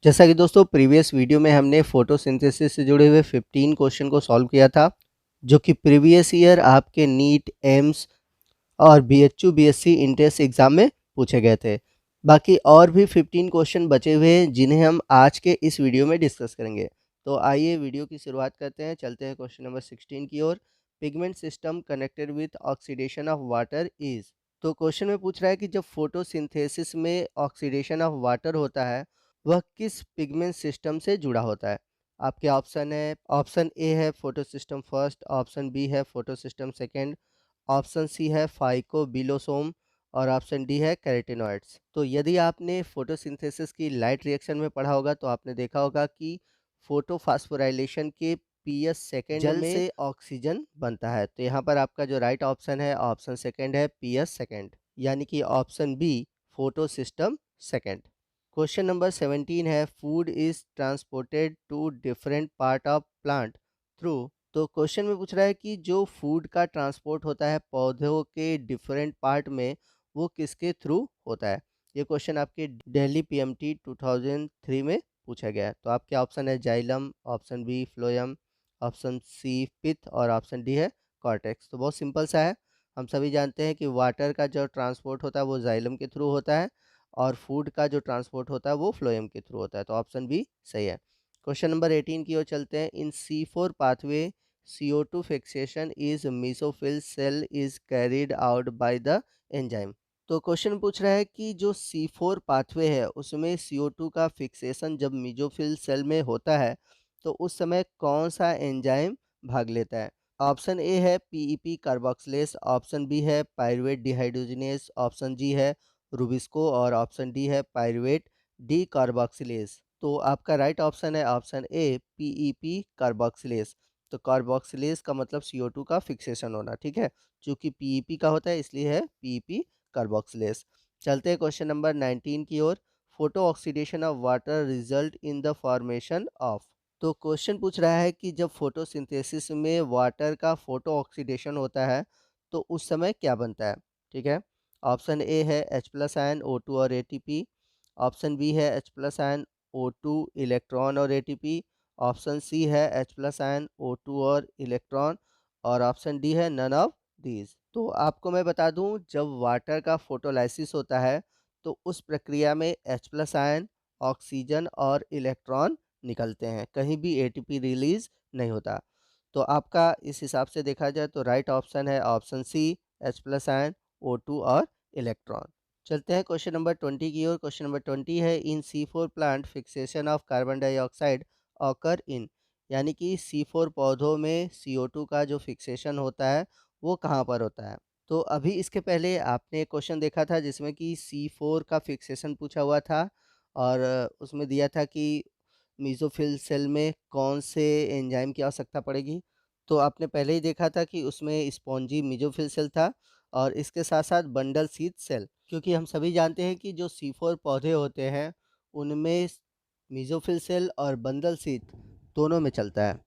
जैसा कि दोस्तों प्रीवियस वीडियो में हमने फोटोसिंथेसिस से जुड़े हुए 15 क्वेश्चन को सॉल्व किया था, जो कि प्रीवियस ईयर आपके नीट, एम्स और बीएचयू बीएससी इंट्रेंस एग्ज़ाम में पूछे गए थे। बाकी और भी 15 क्वेश्चन बचे हुए हैं जिन्हें हम आज के इस वीडियो में डिस्कस करेंगे। तो आइए वीडियो की शुरुआत करते हैं, चलते हैं क्वेश्चन नंबर 16 की ओर। Pigment system connected with oxidation of water is. तो क्वेश्चन में पूछ रहा है कि जब फोटोसिंथेसिस में ऑक्सीडेशन ऑफ वाटर होता है, वह किस पिगमेंट सिस्टम से जुड़ा होता है। आपके ऑप्शन है, ऑप्शन ए है फोटोसिस्टम फर्स्ट, ऑप्शन बी है फोटोसिस्टम सेकेंड, ऑप्शन सी है फाइकोबिलोसोम और ऑप्शन डी है कैरोटीनॉइड्स। तो यदि आपने फोटोसिंथेसिस की लाइट रिएक्शन में पढ़ा होगा तो आपने देखा होगा कि फोटोफास्फोराइलेशन के पीएस सेकेंड जल में से ऑक्सीजन बनता है। तो यहाँ पर आपका जो राइट ऑप्शन है ऑप्शन सेकेंड है पीएस सेकेंड, यानी कि option B photosystem second. Question number 17 है food is transported to different part of plant through. तो क्वेश्चन में पूछ रहा है कि जो फूड का ट्रांसपोर्ट होता है पौधों के डिफरेंट पार्ट में, वो किसके थ्रू होता है। ये क्वेश्चन आपके दिल्ली पीएमटी 2003 में पूछा गया है। तो आपके ऑप्शन है xylem, option B phloem, option C pith और ऑप्शन डी है कॉर्टेक्स। तो बहुत सिंपल सा है, हम सभी जानते हैं कि वाटर का जो ट्रांसपोर्ट होता है वो जाइलम के थ्रू होता है और फूड का जो ट्रांसपोर्ट होता है वो फ्लोएम के थ्रू होता है। तो ऑप्शन बी सही है। क्वेश्चन नंबर 18 की ओर चलते हैं। इन C4 pathway CO2 fixation is mesophyll cell is carried out by the enzyme। तो क्वेश्चन पूछ रहा है कि जो C4 पाथवे है उसमें CO2 का फिक्सेशन जब मेसोफिल सेल में होता है तो उस समय कौन सा एंजाइम भाग लेता है। ऑप्शन ए है पीईपी कार्बोक्सिलेज, ऑप्शन बी है पायरुवेट डिहाइड्रोजिनेज, ऑप्शन जी है रूबिस्को और ऑप्शन डी है पायरुवेट डी कार्बोक्सिलेज। तो आपका राइट ऑप्शन है ऑप्शन ए पीईपी कार्बोक्सिलेज। तो कार्बोक्सिलेज का मतलब CO2 का फिक्सेशन होना, ठीक है। चूंकि पीईपी का होता है इसलिए है पीईपी कार्बोक्सिलेज। चलते हैं क्वेश्चन नंबर 19 की ओर। Photo oxidation of water result in the formation of. तो क्वेश्चन पूछ रहा है कि जब फोटोसिंथेसिस में वाटर का फोटो ऑक्सीडेशन होता है तो उस समय क्या बनता है, ठीक है। ऑप्शन ए है H प्लस आयन O2 और ATP, ऑप्शन बी है H plus ion O2 electron और ATP, ऑप्शन सी है H प्लस आयन O2 और इलेक्ट्रॉन और ऑप्शन डी है नन ऑफ दीज। तो आपको मैं बता दूं, जब वाटर का फोटोलाइसिस होता है तो उस प्रक्रिया में H प्लस आयन, ऑक्सीजन और इलेक्ट्रॉन निकलते हैं, कहीं भी एटीपी रिलीज नहीं होता। तो आपका इस हिसाब से देखा जाए तो राइट ऑप्शन है option C H plus ion O2 और इलेक्ट्रॉन। चलते हैं क्वेश्चन नंबर 20 की ओर। क्वेश्चन नंबर 20 है इन C4 plant fixation of carbon dioxide occur in. यानी कि C4 पौधों में CO2 का जो फिक्सेशन होता है वो कहाँ पर होता है। तो अभी इसके पहले आपने एक क्वेश्चन देखा था जिसमें कि C4 का फिक्सेशन पूछा हुआ था और उसमें दिया था कि मेसोफिल सेल में कौन से एंजाइम की आवश्यकता पड़ेगी। तो आपने पहले ही देखा था कि उसमें स्पॉन्जी मेसोफिल सेल था और इसके साथ साथ बंडल शीथ सेल, क्योंकि हम सभी जानते हैं कि जो C4 पौधे होते हैं उनमें मेसोफिल सेल और बंडल शीथ दोनों में चलता है।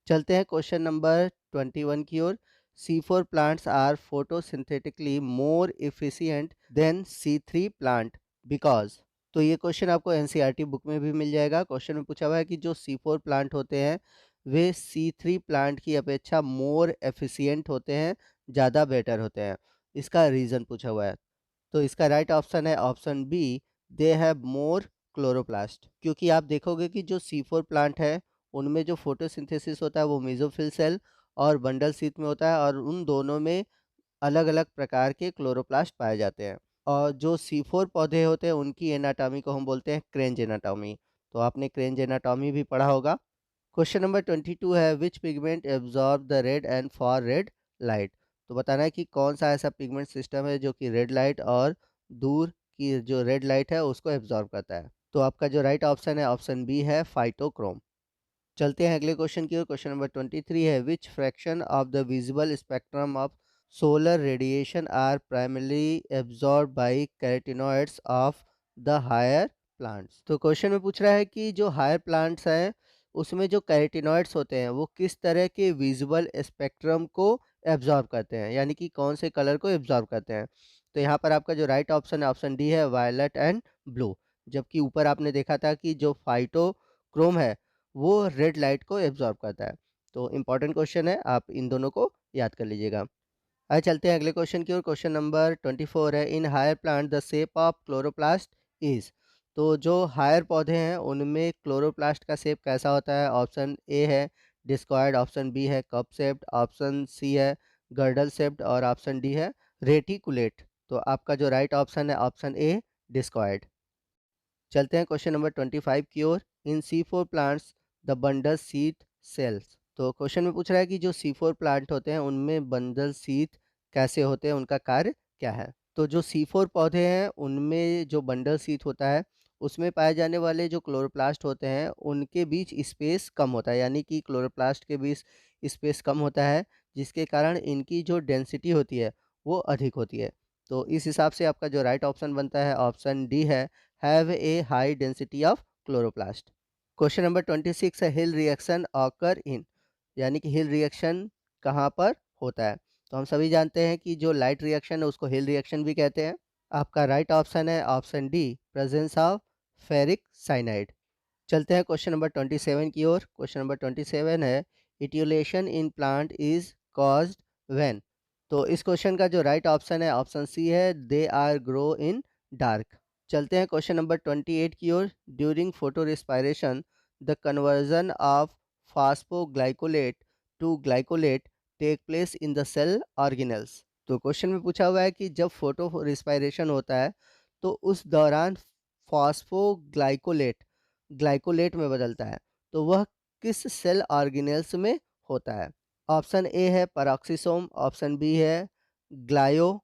चलते हैं क्वेश्चन नंबर 21 की ओर। C4 plants are photosynthetically more efficient than C3 plant because. तो ये क्वेश्चन आपको एनसीईआरटी बुक में भी मिल जाएगा। क्वेश्चन में पूछा हुआ है कि जो C4 प्लांट होते हैं वे C3 प्लांट की अपेक्षा मोर एफिशिएंट होते हैं, ज़्यादा बेटर होते हैं। इसका रीज़न पूछा हुआ है। तो इसका राइट ऑप्शन है option B they have more chloroplast. क्योंकि आप देखोगे कि जो C4 प्लांट है उनमें जो फोटोसिंथेसिस होता है वो मेसोफिल सेल और बंडल शीथ में होता है और उन दोनों में अलग अलग प्रकार के क्लोरोप्लास्ट पाए जाते हैं। और जो C4 पौधे होते हैं उनकी एनाटॉमी को हम बोलते हैं क्रेंज एनाटॉमी। तो आपने क्रेंज एनाटॉमी भी पढ़ा होगा। क्वेश्चन नंबर 22 है which pigment absorb the red and far red light. तो बताना है कि कौन सा ऐसा पिगमेंट सिस्टम है जो कि रेड लाइट और दूर की जो रेड लाइट है उसको एब्जॉर्ब करता है। तो आपका जो राइट ऑप्शन है ऑप्शन बी है फाइटोक्रोम। चलते हैं अगले क्वेश्चन की ओर। क्वेश्चन नंबर 23 है which fraction of the visible spectrum of solar radiation are primarily absorb by carotenoids of the higher plants. तो क्वेश्चन में पूछ रहा है कि जो हायर प्लांट्स हैं उसमें जो कैरोटीनॉइड्स होते हैं वो किस तरह के विजिबल स्पेक्ट्रम को एब्जॉर्ब करते हैं, यानी कि कौन से कलर को एब्जॉर्ब करते हैं। तो यहाँ पर आपका जो राइट ऑप्शन है ऑप्शन डी है वायलेट एंड ब्लू। जबकि ऊपर आपने देखा था कि जो फाइटोक्रोम है वो रेड लाइट को एब्जॉर्ब करता है। तो इम्पॉर्टेंट क्वेश्चन है, आप इन दोनों को याद कर लीजिएगा। आइए चलते हैं अगले क्वेश्चन की ओर। क्वेश्चन नंबर 24 है, in higher plant the shape of chloroplast is. तो जो हायर पौधे हैं उनमें क्लोरोप्लास्ट का शेप कैसा होता है? ऑप्शन ए है डिस्कॉइड, ऑप्शन बी है कप शेप्ड, ऑप्शन सी है गर्डल शेप्ड और ऑप्शन डी है रेटिकुलेट। तो आपका जो राइट ऑप्शन है ऑप्शन ए डिस्कॉइड। चलते हैं क्वेश्चन नंबर 25 की ओर। In C4 plants the bundle sheath cells. तो क्वेश्चन में पूछ रहा है कि जो C4 प्लांट होते हैं उनमें बंडल सीट कैसे होते हैं, उनका कार्य क्या है? तो जो C4 पौधे हैं उनमें जो बंडल सीट होता है उसमें पाए जाने वाले जो क्लोरोप्लास्ट होते हैं उनके बीच स्पेस कम होता है, यानी कि क्लोरोप्लास्ट के बीच स्पेस कम होता है, जिसके कारण इनकी जो डेंसिटी होती है वो अधिक होती है। तो इस हिसाब से आपका जो राइट ऑप्शन बनता है ऑप्शन डी है, have a high density of chloroplast. Question number 26 है, हिल रिएक्शन ऑकर इन, यानी कि हिल रिएक्शन कहाँ पर होता है? तो हम सभी जानते हैं कि जो लाइट रिएक्शन है उसको हिल रिएक्शन भी कहते हैं। आपका राइट ऑप्शन है option D, presence of ferric cyanide. चलते हैं क्वेश्चन नंबर 27 की ओर। क्वेश्चन नंबर 27 है, etiolation in plant is caused when. तो इस क्वेश्चन का जो राइट ऑप्शन है ऑप्शन सी है, they are grow in dark. चलते हैं क्वेश्चन नंबर 28 की ओर। During photo respiration the conversion of phosphoglycolate to glycolate take place in the cell organelles. तो क्वेश्चन में पूछा हुआ है कि जब फोटो रिस्पायरेशन होता है तो उस दौरान फास्फोग्लाइकोलेट ग्लाइकोलेट में बदलता है, तो वह किस सेल ऑर्गेनेल्स में होता है? ऑप्शन ए है पैरोक्सिसोम, ऑप्शन बी है ग्लायो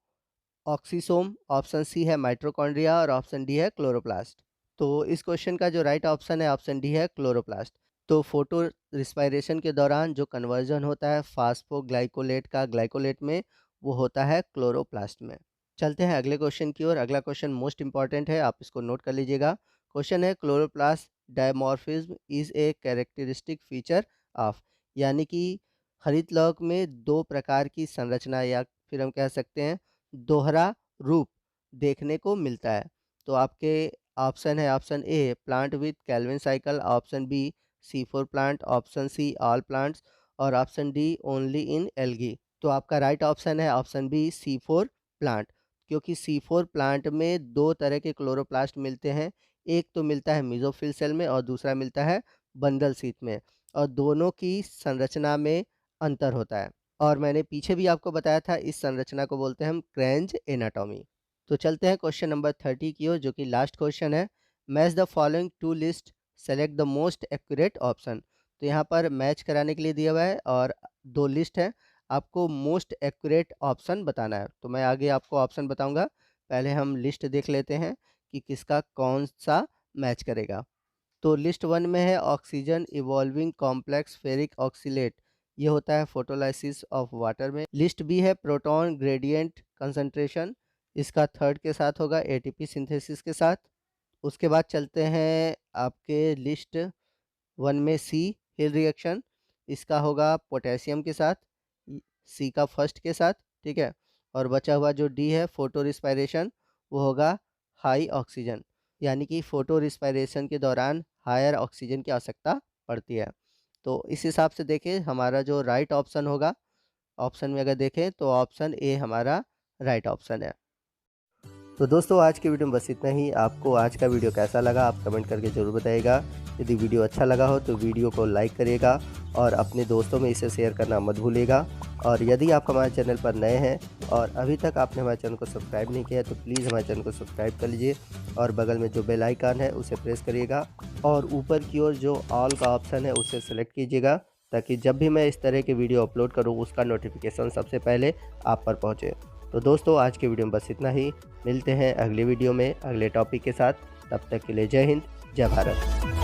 ऑक्सीसोम, ऑप्शन सी है माइटोकॉन्ड्रिया और ऑप्शन डी है क्लोरोप्लास्ट। तो इस क्वेश्चन का जो राइट ऑप्शन है ऑप्शन डी है क्लोरोप्लास्ट। तो फोटो रिस्पायरेशन के दौरान जो कन्वर्जन होता है फास्फोग्लाइकोलेट का ग्लाइकोलेट में, वो होता है क्लोरोप्लास्ट में। चलते हैं अगले क्वेश्चन की ओर। अगला क्वेश्चन मोस्ट इंपॉर्टेंट है, आप इसको नोट कर लीजिएगा। क्वेश्चन है, chloroplast dimorphism is a characteristic feature of, यानी कि हरितलौक में दो प्रकार की संरचना या फिर हम कह सकते हैं दोहरा रूप देखने को मिलता है। तो आपके ऑप्शन है option A plant with Calvin cycle, option B C4 plant, option C all plants और option D only in algae. तो आपका राइट ऑप्शन है ऑप्शन बी C4 प्लांट, क्योंकि C4 प्लांट में दो तरह के क्लोरोप्लास्ट मिलते हैं। एक तो मिलता है मेसोफिल सेल में और दूसरा मिलता है बंडल शीथ में, और दोनों की संरचना में अंतर होता है। और मैंने पीछे भी आपको बताया था इस संरचना को बोलते हैं हम क्रेंज एनाटॉमी। तो चलते हैं क्वेश्चन नंबर 30 की ओर, जो कि लास्ट क्वेश्चन है। Match the following two list, select the most accurate option. तो यहाँ पर मैच कराने के लिए दिया हुआ है और दो लिस्ट है, आपको मोस्ट एक्यूरेट ऑप्शन बताना है। तो मैं आगे आपको ऑप्शन बताऊंगा, पहले हम लिस्ट देख लेते हैं कि किसका कौन सा मैच करेगा। तो लिस्ट 1 में है oxygen evolving complex ferric oxalate, ये होता है फोटोलाइसिस ऑफ वाटर में। लिस्ट बी है प्रोटॉन ग्रेडियंट कंसंट्रेशन, इसका थर्ड के साथ होगा एटीपी सिंथेसिस के साथ। उसके बाद चलते हैं आपके लिस्ट 1 में सी हिल रिएक्शन, इसका होगा पोटेशियम के साथ, सी का फर्स्ट के साथ, ठीक है। और बचा हुआ जो डी है फोटो रिस्पायरेशन, वो होगा हाई ऑक्सीजन, यानी कि फोटो रिस्पायरेशन के दौरान हायर ऑक्सीजन की आवश्यकता पड़ती है। तो इस हिसाब से देखें हमारा जो राइट ऑप्शन होगा, ऑप्शन में अगर देखें तो ऑप्शन ए हमारा राइट ऑप्शन है। तो दोस्तों आज की वीडियो में बस इतना ही। आपको आज का वीडियो कैसा लगा आप कमेंट करके ज़रूर बताइएगा। यदि वीडियो अच्छा लगा हो तो वीडियो को लाइक करिएगा और अपने दोस्तों में इसे शेयर करना मत भूलिएगा। और यदि आप हमारे चैनल पर नए हैं और अभी तक आपने हमारे चैनल को सब्सक्राइब नहीं किया है तो प्लीज़ हमारे चैनल को सब्सक्राइब कर लीजिए और बगल में जो बेल आइकन है उसे प्रेस करिएगा और ऊपर की ओर जो ऑल का ऑप्शन है उसे सेलेक्ट कीजिएगा, ताकि जब भी मैं इस तरह के वीडियो अपलोड करूँ उसका नोटिफिकेशन सबसे पहले आप पर पहुँचे। तो दोस्तों आज के वीडियो में बस इतना ही, मिलते हैं अगले वीडियो में अगले टॉपिक के साथ। तब तक के लिए जय हिंद, जय भारत।